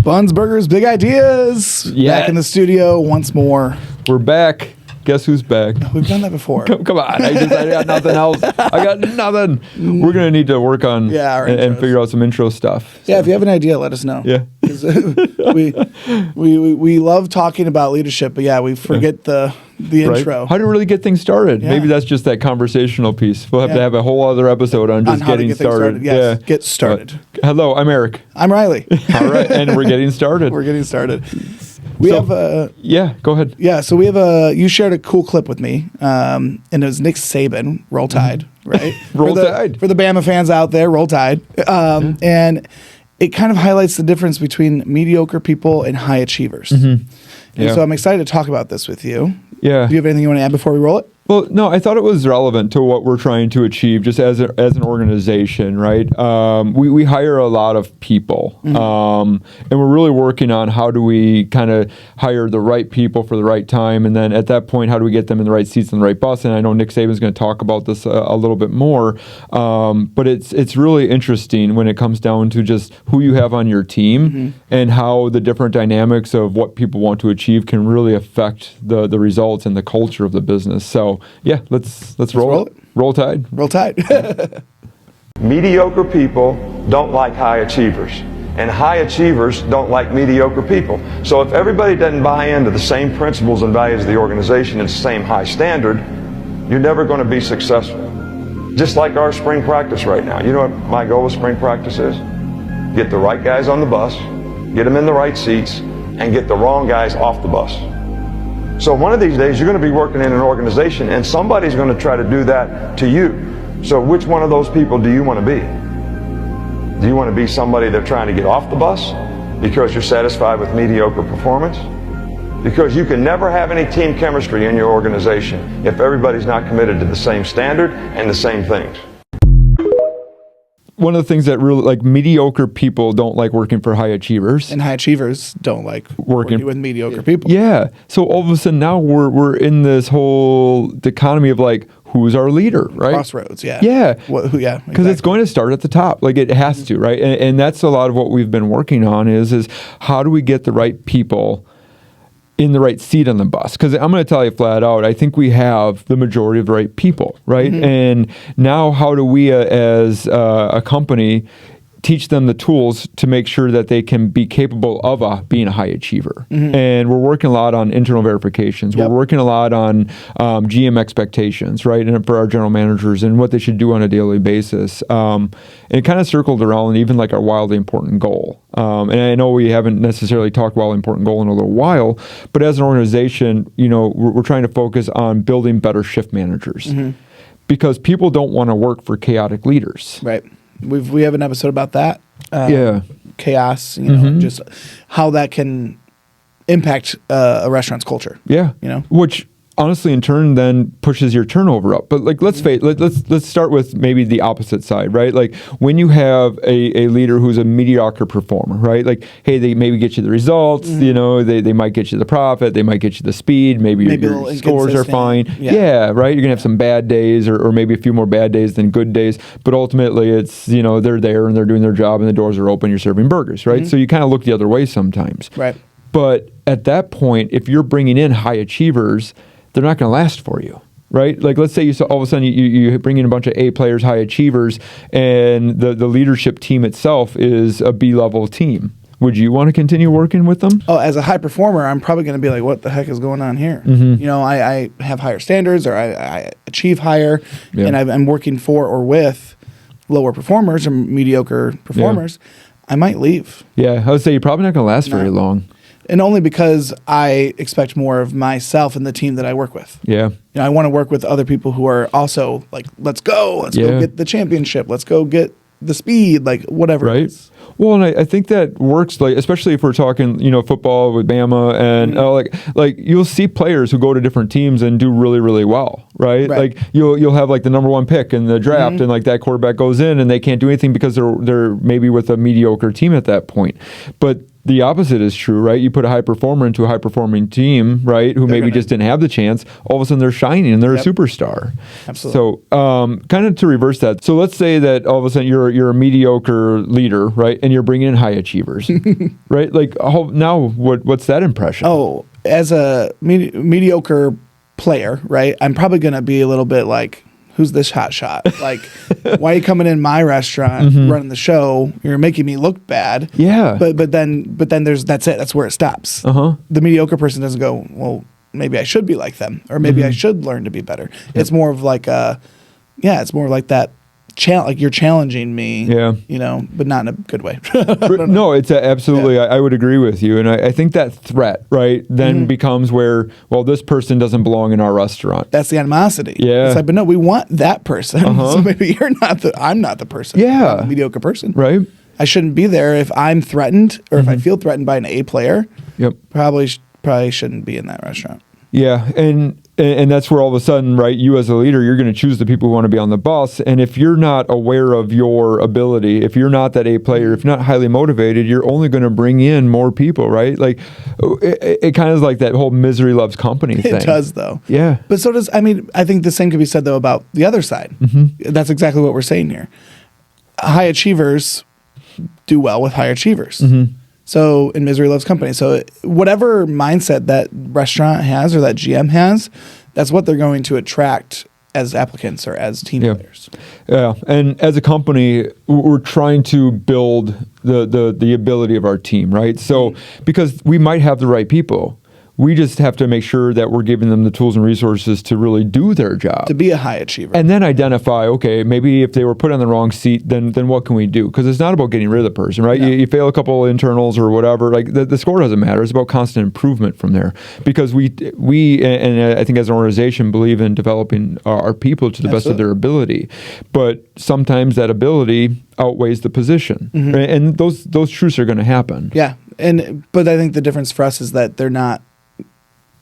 Buns, Burgers, Big Ideas. Yeah. Back in the studio once more. We're back. Guess who's back? We've done that before. Come on. I got nothing else. I got nothing. We're going to need to work on and figure out some intro stuff. Yeah, if you have an idea, let us know. Yeah. we love talking about leadership, but we forget the intro. How to really get things started. Yeah. Maybe that's just that conversational piece. We'll have to have a whole other episode on just how to getting get started. Yes, get started. Hello, I'm Eric. I'm Riley. All right, and we're getting started. We're getting started. We have a go ahead. Yeah, so we have you shared a cool clip with me, and it was Nick Saban, Roll Tide, right? Roll Tide. For the Bama fans out there, Roll Tide. And it kind of highlights the difference between mediocre people and high achievers. And so I'm excited to talk about this with you. Yeah. Do you have anything you want to add before we roll it? Well, no, I thought it was relevant to what we're trying to achieve just as an organization, right? We hire a lot of people, and we're really working on how do we kind of hire the right people for the right time, and then at that point, how do we get them in the right seats on the right bus? And I know Nick Saban is going to talk about this a little bit more, but it's really interesting when it comes down to just who you have on your team and how the different dynamics of what people want to achieve can really affect the results and the culture of the business. So yeah, let's roll it. Roll Tide. Roll Tide. Mediocre people don't like high achievers, and high achievers don't like mediocre people. So if everybody doesn't buy into the same principles and values of the organization and the same high standard, you're never going to be successful. Just like our spring practice right now. You know what my goal with spring practice is? Get the right guys on the bus, get them in the right seats, and get the wrong guys off the bus. So one of these days you're going to be working in an organization and somebody's going to try to do that to you. So which one of those people do you want to be? Do you want to be somebody they're trying to get off the bus because you're satisfied with mediocre performance? Because you can never have any team chemistry in your organization if everybody's not committed to the same standard and the same things. One of the things that really, mediocre people don't like working for high achievers. And high achievers don't like working with mediocre people. Yeah. So all of a sudden now we're in this whole dichotomy of who's our leader, right? Crossroads, yeah. Yeah. Because it's going to start at the top. It has to, right? And that's a lot of what we've been working on is how do we get the right people in the right seat on the bus? Because I'm going to tell you flat out, I think we have the majority of the right people, right? And now how do we as a company teach them the tools to make sure that they can be capable of being a high achiever? And we're working a lot on internal verifications. We're working a lot on GM expectations, right? And for our general managers and what they should do on a daily basis. And it kind of circled around even our wildly important goal. And I know we haven't necessarily talked wildly important goal in a little while, but as an organization, we're trying to focus on building better shift managers because people don't want to work for chaotic leaders. Right. We have an episode about that. Chaos, just how that can impact a restaurant's culture. Yeah. Which honestly in turn then pushes your turnover up. But let's start with maybe the opposite side, right? When you have a leader who's a mediocre performer, right? Hey, they maybe get you the results, they might get you the profit, they might get you the speed, maybe your scores are fine. Yeah, right? You're gonna have some bad days or maybe a few more bad days than good days, but ultimately it's, they're there and they're doing their job and the doors are open, you're serving burgers, right? So you kind of look the other way sometimes. Right. But at that point, if you're bringing in high achievers, they're not going to last for you, right? Let's say all of a sudden you bring in a bunch of A players, high achievers, and the leadership team itself is a B-level team. Would you want to continue working with them? Oh, as a high performer, I'm probably going to be like, what the heck is going on here? I have higher standards or I achieve higher, and I'm working for or with lower performers or mediocre performers. I might leave. Yeah, I would say you're probably not going to last very long. And only because I expect more of myself and the team that I work with. Yeah. I want to work with other people who are also let's go get the championship. Let's go get the speed, whatever it is. Well, and I think that works, especially if we're talking, football with Bama, and you'll see players who go to different teams and do really, really well, right? You'll have the number one pick in the draft, and that quarterback goes in and they can't do anything because they're maybe with a mediocre team at that point. But the opposite is true, right? You put a high performer into a high performing team, right? Who maybe just didn't have the chance. All of a sudden they're shining and they're a superstar. Absolutely. So kind of to reverse that. So let's say that all of a sudden you're a mediocre leader, right? And you're bringing in high achievers, right? Like what's that impression? Oh, as a mediocre player, right? I'm probably going to be a little bit like, who's this hot shot? Like, why are you coming in my restaurant, running the show? You're making me look bad. Yeah. But then that's it. That's where it stops. The mediocre person doesn't go, well, maybe I should be like them, or maybe I should learn to be better. It's more of like it's more like that. Like you're challenging me, but not in a good way. No, it's absolutely. I would agree with you, and I think that threat, right, then becomes where, well, this person doesn't belong in our restaurant. That's the animosity. Yeah, it's like, but no, we want that person. So maybe I'm not the person. Yeah, I'm a mediocre person. Right. I shouldn't be there if I'm threatened or if I feel threatened by an A player. Yep. Probably shouldn't be in that restaurant. Yeah, and that's where all of a sudden, right, you as a leader, you're going to choose the people who want to be on the bus. And if you're not aware of your ability, if you're not that A player, if you're not highly motivated, you're only going to bring in more people, right? Like, it kind of is like that whole misery loves company thing. It does, though. Yeah. But so does, I think the same could be said, though, about the other side. That's exactly what we're saying here. High achievers do well with high achievers. So, and misery loves company. So, whatever mindset that restaurant has or that GM has, that's what they're going to attract as applicants or as team players. Yeah, and as a company, we're trying to build the ability of our team, right? So, because we might have the right people, we just have to make sure that we're giving them the tools and resources to really do their job. To be a high achiever. And then identify, okay, maybe if they were put on the wrong seat, then what can we do? Because it's not about getting rid of the person, right? No. You fail a couple of internals or whatever, like the score doesn't matter. It's about constant improvement from there. Because we and I think as an organization, believe in developing our people to the best of their ability. But sometimes that ability outweighs the position. Right? And those truths are going to happen. Yeah. But I think the difference for us is that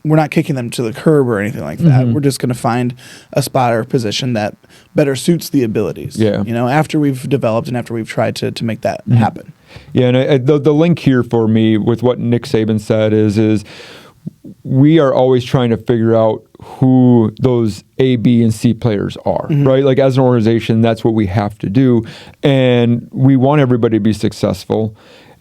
we're not kicking them to the curb or anything like that. We're just going to find a spot or position that better suits the abilities. Yeah. After we've developed and after we've tried to make that happen. Yeah, and the link here for me with what Nick Saban said is we are always trying to figure out who those A, B, and C players are, right? Like as an organization, that's what we have to do. And we want everybody to be successful.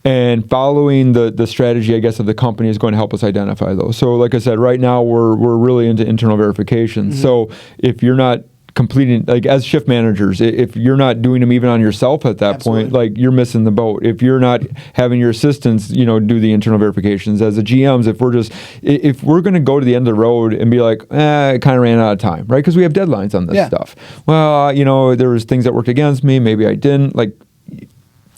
And following the strategy, I guess, of the company is going to help us identify those. So like I said, right now we're really into internal verification. So if you're not completing, like as shift managers, if you're not doing them even on yourself at that point, like you're missing the boat. If you're not having your assistants, do the internal verifications. As the GMs, if we're going to go to the end of the road and be like, it kind of ran out of time, right? Because we have deadlines on this stuff. Well, there was things that worked against me. Maybe I didn't. Like,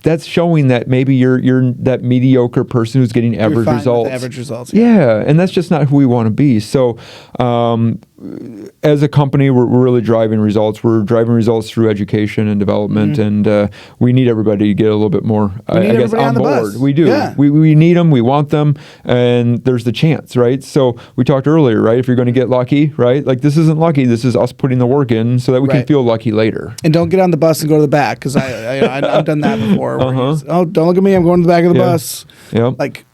that's showing that maybe you're that mediocre person who's getting average results. Average results. Yeah, and that's just not who we want to be. So, as a company, we're really driving results. We're driving results through education and development, and we need everybody to get a little bit more, I guess, on board. We do. Yeah. We need them. We want them, and there's the chance, right? So we talked earlier, right? If you're going to get lucky, right? Like this isn't lucky. This is us putting the work in so that we can feel lucky later. And don't get on the bus and go to the back because I've done that before. Don't look at me. I'm going to the back of the bus. Yep. Like,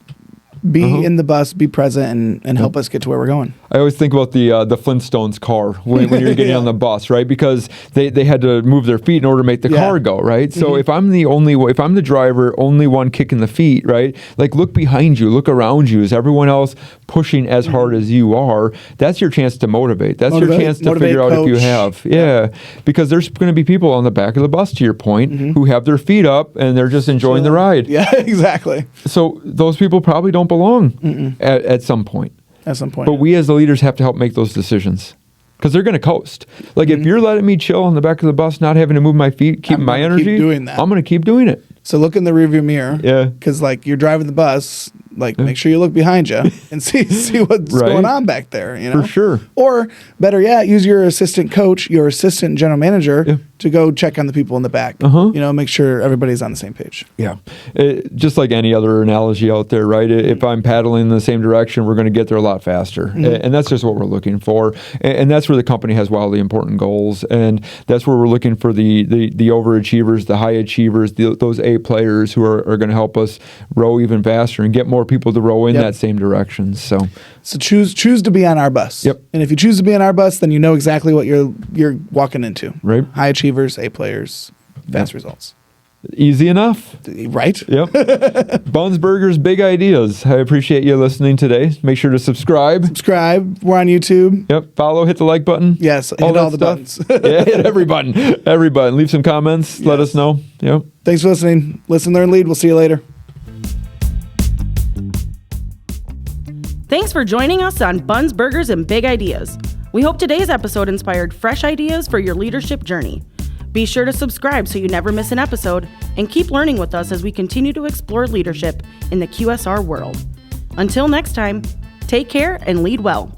be in the bus, be present, and help us get to where we're going. I always think about the Flintstones car when you're getting on the bus, right? Because they had to move their feet in order to make the car go, right? So if I'm the driver, only one kicking the feet, right? Like look behind you, look around you. Is everyone else pushing as hard as you are? That's your chance to motivate. That's your chance to figure out if you have. Yeah. Because there's going to be people on the back of the bus, to your point, who have their feet up and they're just enjoying the ride. Yeah, exactly. So those people probably don't belong at some point. But we as the leaders have to help make those decisions because they're going to coast. Like if you're letting me chill on the back of the bus, not having to move my feet, keep my energy, I'm going to keep doing it. So look in the rearview mirror. Yeah. Because like you're driving the bus, like make sure you look behind you and see what's going on back there. For sure. Or better yet, use your assistant coach, your assistant general manager to go check on the people in the back. Make sure everybody's on the same page. Yeah. Just like any other analogy out there, right? If I'm paddling in the same direction, we're going to get there a lot faster. And that's just what we're looking for. And that's where the company has wildly important goals. And that's where we're looking for the overachievers, the high achievers, those A players who are going to help us row even faster and get more people to row in that same direction. So choose to be on our bus. Yep. And if you choose to be on our bus, then you know exactly what you're walking into. Right. High achievers, A players, fast results. Easy enough. Right? Yep. Buns, Burgers, Big Ideas. I appreciate you listening today. Make sure to subscribe. We're on YouTube. Yep. Follow, hit the like button. Yes, hit all the buttons. Yeah, hit every button. Every button. Leave some comments. Let us know. Yep. Thanks for listening. Listen, learn, lead. We'll see you later. Thanks for joining us on Buns, Burgers, and Big Ideas. We hope today's episode inspired fresh ideas for your leadership journey. Be sure to subscribe so you never miss an episode, and keep learning with us as we continue to explore leadership in the QSR world. Until next time, take care and lead well.